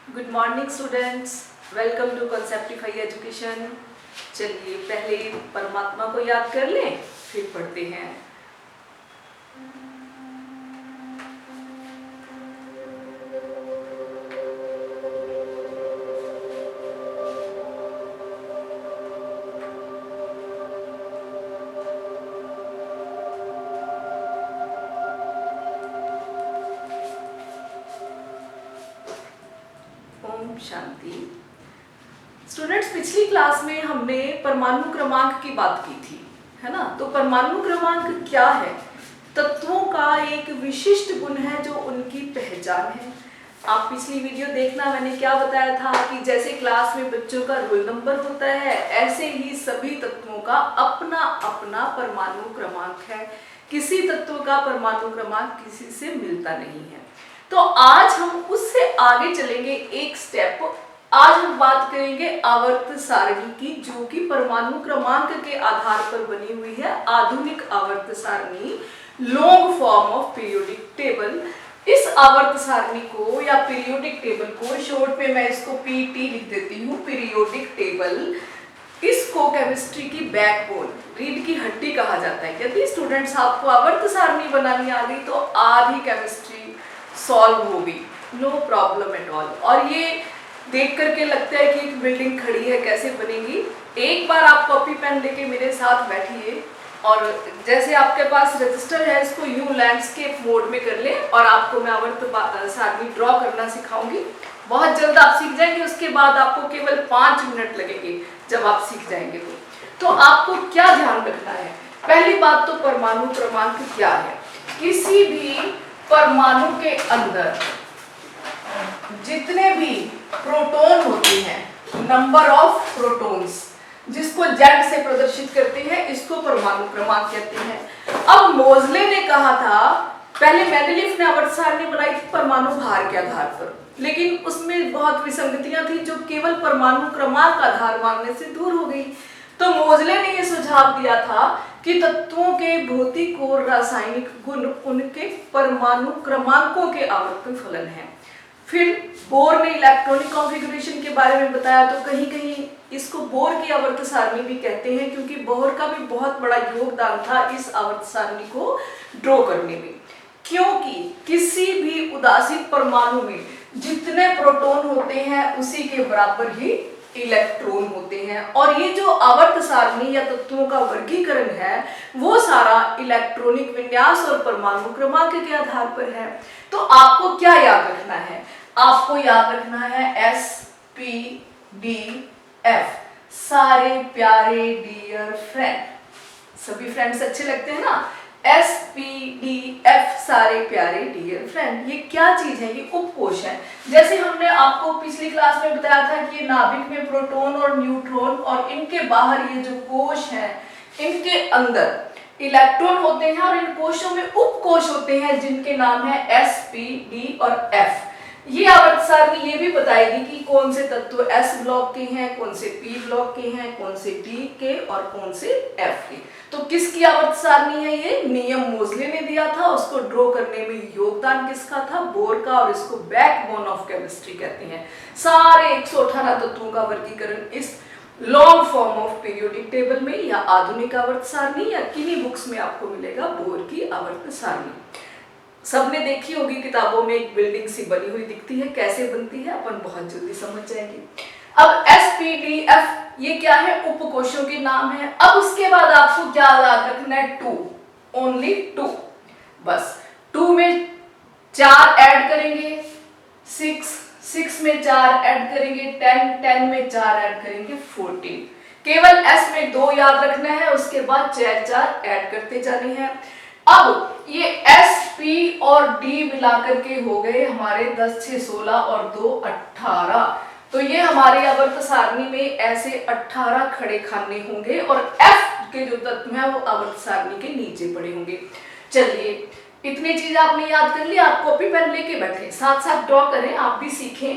Good morning students, welcome to Conceptify Education. चलिए पहले परमात्मा को याद कर लें, फिर पढ़ते हैं। ओम शांति। स्टूडेंट्स, पिछली क्लास में हमने परमाणु क्रमांक की बात की थी, है ना। तो परमाणु क्रमांक क्या है? तत्वों का एक विशिष्ट गुण है जो उनकी पहचान है। आप पिछली वीडियो देखना, मैंने क्या बताया था कि जैसे क्लास में बच्चों का रोल नंबर होता है, ऐसे ही सभी तत्वों का अपना अपना परमाणु क्रमांक है। किसी तत्व का परमाणु क्रमांक किसी से मिलता नहीं है। तो आज हम उससे आगे चलेंगे एक स्टेप। आज हम बात करेंगे आवर्त सारणी की, जो कि परमाणु क्रमांक के आधार पर बनी हुई है। आधुनिक आवर्त सारणी, long form of periodic table. इस आवर्त सारणी को या पीरियोडिक टेबल को शॉर्ट में मैं इसको पीटी लिख देती हूँ, पीरियोडिक टेबल। इसको केमिस्ट्री की बैकबोन, रीढ़ की हड्डी कहा जाता है। यदि स्टूडेंट्स आपको आवर्त सारणी बनानी आ गई तो आधी केमिस्ट्री सॉल्व होगी, नो प्रॉब्लम एट ऑल। और ये देख करके लगता है कि एक बिल्डिंग खड़ी है, कैसे बनेगी। एक बार आप कॉपी पेन लेके मेरे साथ बैठिए और जैसे आपके पास रजिस्टर है, इसको यूं लैंडस्केप मोड में कर ले और आपको मैं आवर्त सारणी ड्रॉ करना सिखाऊंगी। बहुत जल्द आप सीख जाएंगे। उसके बाद आपको केवल 5 मिनट लगेंगे जब आप सीख जाएंगे। तो आपको क्या ध्यान रखना है? पहली बात तो परमाणु क्रमांक क्या है। किसी भी परमाणु के अंदर जितने भी प्रोटॉन होते हैं, नंबर ऑफ प्रोटॉन्स, जिसको जेड से प्रदर्शित करते हैं, इसको परमाणु क्रमांक कहते हैं। अब मोजले ने कहा था, पहले मेंडेलीफ ने आवर्त सारणी बनाई थी परमाणु भार के आधार पर, लेकिन उसमें बहुत विसंगतियां थी जो केवल परमाणु क्रमांक आधार मानने से दूर हो गई। तो मोजले ने यह सुझाव दिया था कि तत्वों के भौतिक और रासायनिक गुण उनके परमाणु क्रमांकों के आवर्त फलन है। फिर बोर ने इलेक्ट्रॉनिक कॉन्फ़िगरेशन के बारे में बताया, तो कहीं कहीं इसको बोर की आवर्त सारणी भी कहते हैं, क्योंकि बोर का भी बहुत बड़ा योगदान था इस आवर्त सारणी को ड्रॉ करने में। क्योंकि किसी भी उदासीन परमाणु में जितने प्रोटॉन होते हैं उसी के बराबर ही इलेक्ट्रॉन होते हैं। और ये जो आवर्त सारणी या तत्वों का वर्गीकरण है, वो सारा इलेक्ट्रॉनिक विन्यास और परमाणु क्रमांक के आधार पर है। तो आपको क्या याद रखना है? आपको याद रखना है SPDF, सारे प्यारे डियर फ्रेंड। सभी फ्रेंड्स अच्छे लगते हैं ना। SPDF, सारे प्यारे डियर फ्रेंड। ये क्या चीज है? ये उपकोश है। जैसे हमने आपको पिछली क्लास में बताया था कि ये नाभिक में प्रोटॉन और न्यूट्रॉन और इनके बाहर ये जो कोश है, इनके अंदर इलेक्ट्रॉन होते हैं और इन कोशों में उपकोश होते हैं जिनके नाम है SPD और F। ये आवर्त सारणी ये भी बताएगी कि कौन से तत्व S ब्लॉक के हैं, कौन से P ब्लॉक के हैं, कौन से D के और कौन से F के। तो किसकी आवर्त सारणी है ये? नियम मोजले ने दिया था। उसको ड्रॉ करने में योगदान किसका था? बोर का। और इसको बैकबोन ऑफ केमिस्ट्री कहते हैं। सारे 118 तत्वों का वर्गीकरण इस long form of periodic table में या आधुनिक आवर्त सारणी या किन्हीं बुक्स में आपको मिलेगा बोर की आवर्त सारणी। सबने देखी होगी किताबों में, एक बिल्डिंग सी बनी हुई दिखती है, कैसे बनती है अपन बहुत जल्दी समझ जाएंगे। अब SPDF ये क्या है? उपकोशों के नाम है। अब उसके बाद आपको क्या याद रखना है? 2, ओनली 2, बस। 2 में 4 ऐड करेंगे, 6 में 4 ऐड करेंगे, 10 में 4 ऐड करेंगे, 14। केवल S में 2 याद रखना है, उसके बाद 4 ऐड करते जाने हैं। अब ये SP और D मिलाकर के हो गए हमारे 10, 6, 16 और 2, 18। तो ये हमारी आवर्त सारणी में ऐसे 18 खड़े खाने होंगे और F के जो तत्व हैं वो आवर्त सारणी के नीचे पड़े होंगे। चलिए, इतनी चीज आपने याद कर ली। आप कॉपी पेन लेके बैठे, साथ साथ ड्रॉ करें, आप भी सीखें।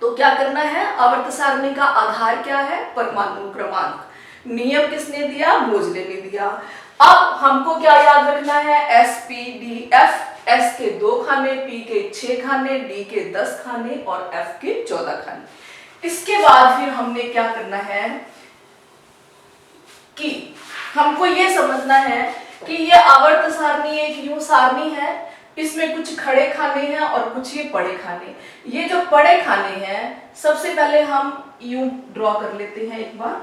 तो क्या करना है? आवर्त सारणी का आधार क्या है? परमाणु क्रमांक। नियम किसने दिया? मोजले ने दिया। अब हमको क्या याद रखना है? SPDF S के 2 खाने, P के 6 खाने, D के 10 खाने और F के 14 खाने। इसके बाद फिर हमने क्या करना है कि हमको ये समझना है कि ये आवर्त सारणी एक यूं सारणी है, इसमें कुछ खड़े खाने हैं और कुछ ये पड़े खाने। ये जो पड़े खाने हैं सबसे पहले हम यूं ड्रॉ कर लेते हैं। एक बार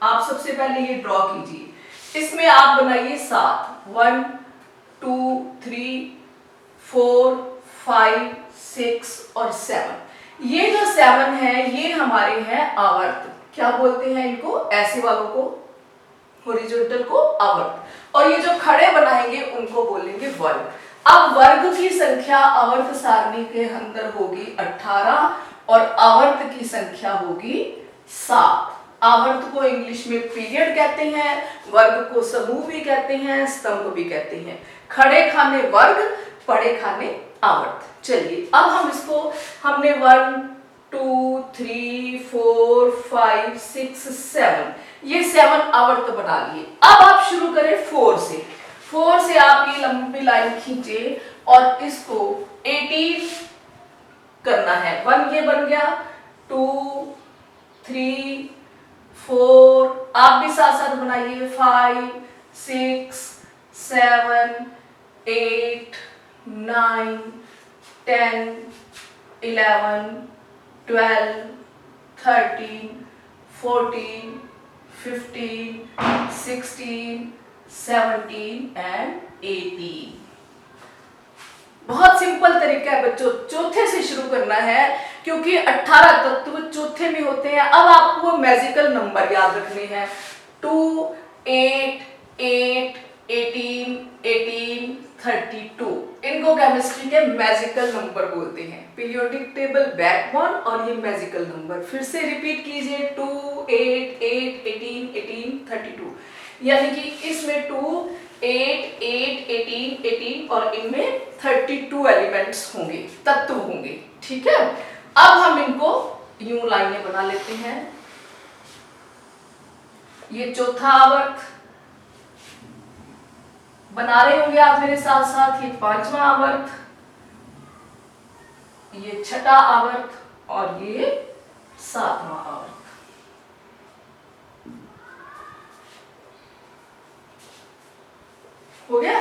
आप सबसे पहले ये ड्रॉ कीजिए। इसमें आप बनाइए 7, 1 2 3 4 5 6 और 7। ये जो 7 है ये हमारे हैं आवर्त। क्या बोलते हैं इनको? ऐसे वालों को, हॉरिजॉन्टल को आवर्त। और ये जो खड़े बनाएंगे उनको बोलेंगे वर्ग। अब वर्ग की संख्या आवर्त सारणी के अंदर होगी 18 और आवर्त की संख्या होगी 7। आवर्त को इंग्लिश में पीरियड कहते हैं, वर्ग को समूह भी कहते हैं, स्तंभ भी कहते हैं। खड़े खाने वर्ग, पड़े खाने आवर्त। चलिए अब हम इसको हमने 1 2 3 4 5 6 7 ये 7 आवर्त बना लिए। अब आप शुरू करें 4 से। 4 से आप ये लंबी लाइन खींचे और इसको 18 करना है। 1 ये बन गया, 2 3 4, आप भी साथ साथ बनाइए, 5 6 7 8 9 10 11 12 13 14 15 16 17 एंड 18। बहुत सिंपल तरीका है बच्चों, चौथे से शुरू करना है क्योंकि 18 तत्व चौथे में होते हैं। अब आपको मैजिकल नंबर याद रखने हैं, 2 8 8 18 18 32। इनको केमिस्ट्री के मैजिकल नंबर बोलते हैं। पीरियोडिक टेबल बैकबोन और ये मैजिकल नंबर। फिर से रिपीट कीजिए, 2 8 8 18 18 32। यानी कि इसमें 2 8 8 18 18 और इनमें 32 एलिमेंट्स होंगे, तत्व होंगे। ठीक है, अब हम इनको यूं लाइनें बना लेते हैं। ये चौथा आवर्त बना रहे होंगे आप मेरे साथ साथ। ये 5वां आवर्त, ये 6ठा आवर्त और ये 7वां आवर्त। हो गया।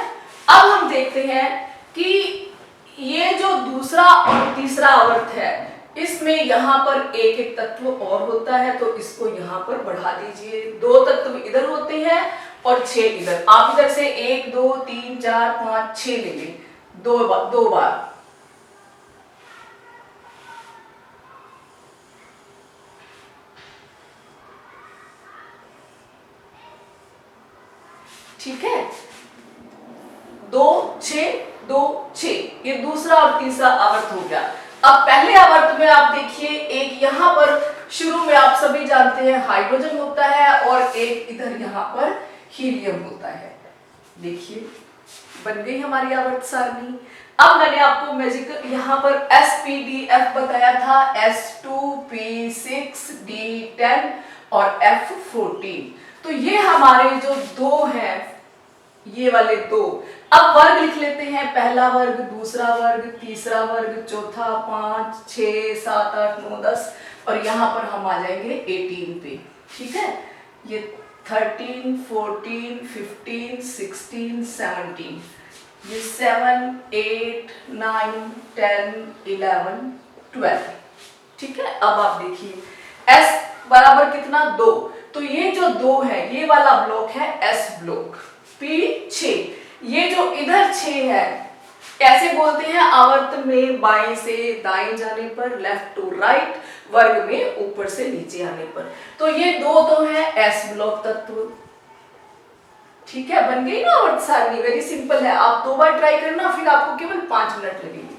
अब हम देखते हैं कि ये जो दूसरा और तीसरा आवर्त है इसमें यहाँ पर एक एक तत्व और होता है, तो इसको यहाँ पर बढ़ा दीजिए। 2 तत्व इधर होते हैं और 6 इधर। आप इधर से 1 2 3 4 5 6 ले लें, दो बार। ठीक है, 2 6 2 6, ये दूसरा और तीसरा आवर्त हो गया। अब पहले आवर्त में आप देखिए, एक यहाँ पर शुरू में आप सभी जानते हैं हाइड्रोजन होता है और एक इधर यहाँ पर हीलियम होता है। देखिए बन गई हमारी आवर्त सारणी। अब मैंने आपको मैजिकल यहाँ पर SPDF बताया था, S2P6 D10 और F14। तो ये हमारे जो 2 हैं, ये वाले 2। अब वर्ग लिख लेते हैं, पहला वर्ग, दूसरा वर्ग, तीसरा वर्ग, चौथा, 5 6 7 8 9 10 और यहाँ पर हम आ जाएंगे 18 पे। ठीक है, ये 13 14 15 16 17, ये 7 8 9 10 11 12। ठीक है, अब आप देखिए S बराबर कितना, 2। तो ये जो 2 है ये वाला ब्लॉक है S ब्लॉक। P 6, ये जो इधर 6 है, कैसे बोलते हैं? आवर्त में बाएं से दाएं जाने पर, लेफ्ट टू राइट, वर्ग में ऊपर से नीचे आने पर। तो ये 2 तो है S ब्लॉक तत्व। ठीक है, बन गई ना आवर्त सारणी। वेरी सिंपल है, आप 2 बार ट्राई करना, फिर आपको केवल 5 मिनट लगेंगे।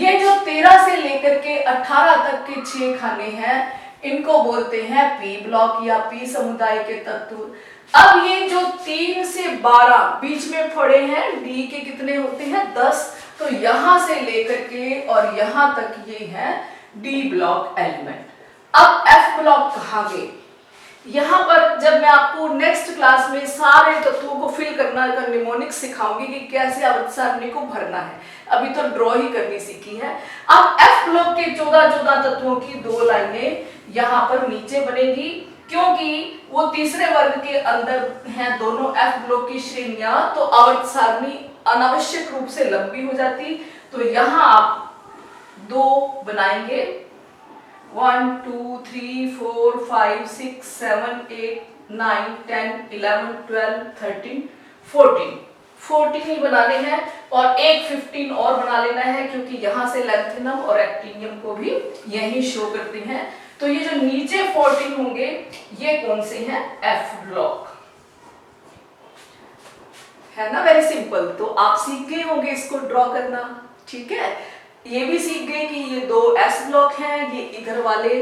ये जो 13 से लेकर के 18 तक के 6 खाने हैं, इनको बोलते हैं P ब्लॉक या P समुदाय के तत्व। अब ये जो 3 से 12 बीच में पड़े हैं, D के कितने होते हैं? 10। तो यहां से लेकर के और यहां तक ये है D ब्लॉक एलिमेंट। अब F ब्लॉक कहाँ गए? यहाँ पर जब मैं आपको नेक्स्ट क्लास में सारे तत्वों को फिल करना का निमोनिक्स सिखाऊंगी कि कैसे आवर्त सारणी को भरना है। अभी तो ड्रॉ ही करनी सीखी है। अब एफ ब्लॉक के 14 तत्वों की 2 लाइनें यहाँ पर नीचे बनेगी, क्योंकि वो तीसरे वर्ग के अंदर हैं दोनों एफ ब्लॉक की श्रेणियां, तो आवर्त सारणी अनावश्यक रूप से लंबी हो जाती। तो यहाँ आप 2 बनाएंगे, 1 2 3 4 5 6 7 8 9 10 11 12 13 14 ही बनाने हैं, और एक 15 और बना लेना है, क्योंकि यहां से लैंथेनम और एक्टिनियम को भी यही शो करते हैं। तो ये जो नीचे 14 होंगे ये कौन से हैं? एफ ब्लॉक है ना, वेरी सिंपल। तो आप सीख गए होंगे इसको ड्रॉ करना, ठीक है। ये भी सीख गए कि ये 2 एस ब्लॉक हैं, ये इधर वाले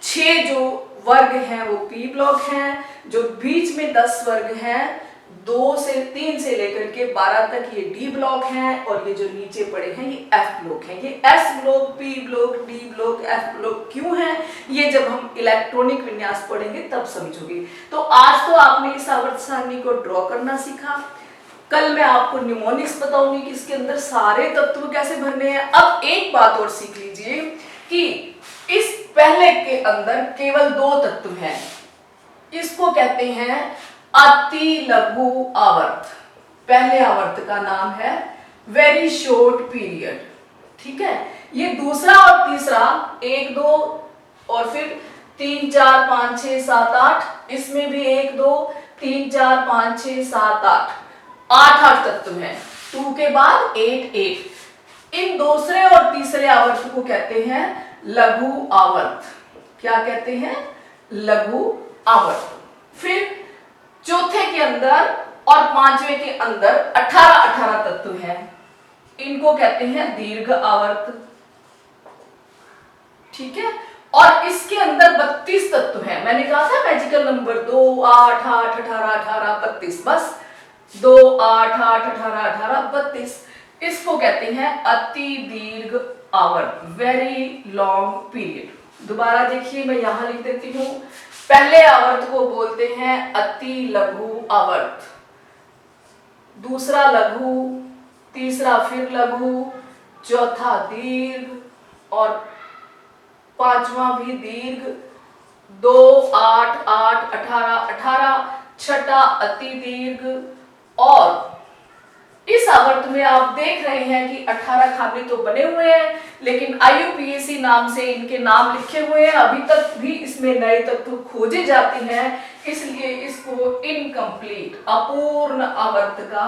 6 जो वर्ग हैं वो पी ब्लॉक हैं, जो बीच में 10 वर्ग हैं 2 से 3 से लेकर के 12 तक ये डी ब्लॉक हैं, और ये जो नीचे पड़े हैं ये एफ ब्लॉक हैं। ये S block, P block, D block, F block क्यों हैं, ये जब हम इलेक्ट्रॉनिक विन्यास पढ़ेंगे तब समझोगे। तो आज तो आपने इस आवर्त सारणी को ड्रॉ करना सीखा। कल मैं आपको निमोनिक्स बताऊंगी कि इसके अंदर सारे तत्व कैसे भरने हैं। अब एक बात और सीख लीजिए कि इस पहले के अंदर केवल 2 तत्व हैं, इसको कहते हैं अति लघु आवर्त। पहले आवर्त का नाम है वेरी शॉर्ट पीरियड, ठीक है। ये दूसरा और तीसरा 1 2 और फिर 3 4 5 6 7 8, इसमें भी 1 2 3 4 5 6 7 8 8 तत्व हैं, 2 के बाद 8 8। इन दूसरे और तीसरे आवर्त को कहते हैं लघु आवर्त। क्या कहते हैं? लघु आवर्त। फिर चौथे के अंदर और 5वें के अंदर 18 तत्व हैं, इनको कहते हैं दीर्घ आवर्त, ठीक है। और इसके अंदर 32 तत्व हैं। मैंने कहा था मैजिकल नंबर 2 8 8 18 18 32, बस 2 8 8 18 18 32। इसको कहते हैं अति दीर्घ आवर्त, वेरी लॉन्ग पीरियड। दोबारा देखिए, मैं यहां लिख देती हूं। पहले आवर्त को बोलते हैं अति लघु आवर्त, दूसरा लघु, तीसरा फिर लघु, चौथा दीर्घ और 5वां भी दीर्घ, 2 8 8 18 18, छठा अति दीर्घ। और इस आवर्त में आप देख रहे हैं कि 18 खाने तो बने हुए हैं, लेकिन IUPAC नाम से इनके नाम लिखे हुए हैं। अभी तक भी इसमें नए तत्व खोजे जाते हैं, इसलिए इसको इनकम्प्लीट, अपूर्ण आवर्त का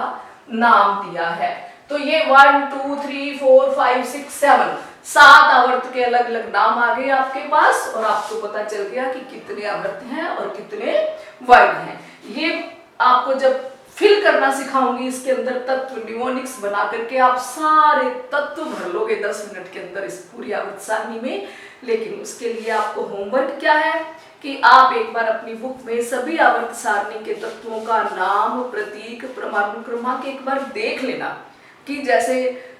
नाम दिया है। तो ये 1 2 3 4 5 6 7 7 आवर्त के अलग अलग नाम आ गए आपके पास, और आपको पता चल गया कि कितने आवर्त हैं और कितने वर्ग हैं। ये आपको जब फिल करना सिखाऊंगी, इसके अंदर तत्व निमोनिक्स बना करके आप सारे तत्व भर लोगे 10 मिनट के अंदर इस पूरी आवर्त सारणी में। लेकिन उसके लिए आपको होमवर्क क्या है कि आप एक बार अपनी बुक में सभी आवर्त सारणी के तत्वों का नाम, प्रतीक, परमाणु क्रमांक एक बार देख लेना, कि जैसे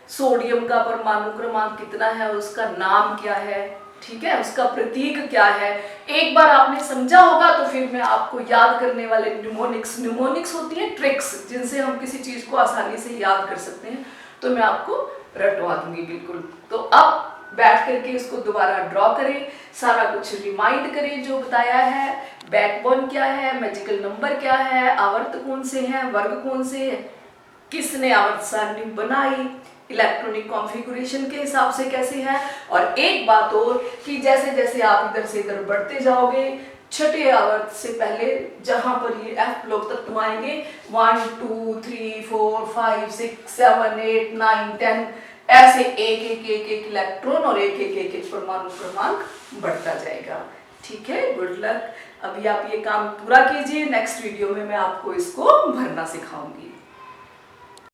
सोडियम का परमाणु क्रमांक कितना है, उसका नाम क्या है, ठीक है, उसका प्रतीक क्या है। एक बार आपने समझा होगा तो फिर मैं आपको याद करने वाले निमोनिक्स होती है ट्रिक्स, जिनसे हम किसी चीज को आसानी से याद कर सकते हैं, तो मैं आपको रटवा दूंगी बिल्कुल। तो अब बैठ करके इसको दोबारा ड्रॉ करें, सारा कुछ रिमाइंड करें जो बताया है, बैकबोन क्या है, मैजिकल नंबर क्या है, आवर्त कौन से हैं, वर्ग कौन से हैं, किसने आवर्त सारणी बनाई, इलेक्ट्रॉनिक कॉन्फ़िगरेशन के हिसाब से कैसे है। और एक बात और कि जैसे जैसे आप इधर से इधर बढ़ते जाओगे, छठे आवर्त से पहले जहां पर ये एफ ब्लॉक तत्व आएंगे 1 2 3 4 5 6 7 8 9 10, ऐसे एक इलेक्ट्रॉन और एक परमाणु क्रमांक बढ़ता जाएगा, ठीक है। Good luck. अभी आप ये काम पूरा कीजिए, नेक्स्ट वीडियो में मैं आपको इसको भरना सिखाऊंगी।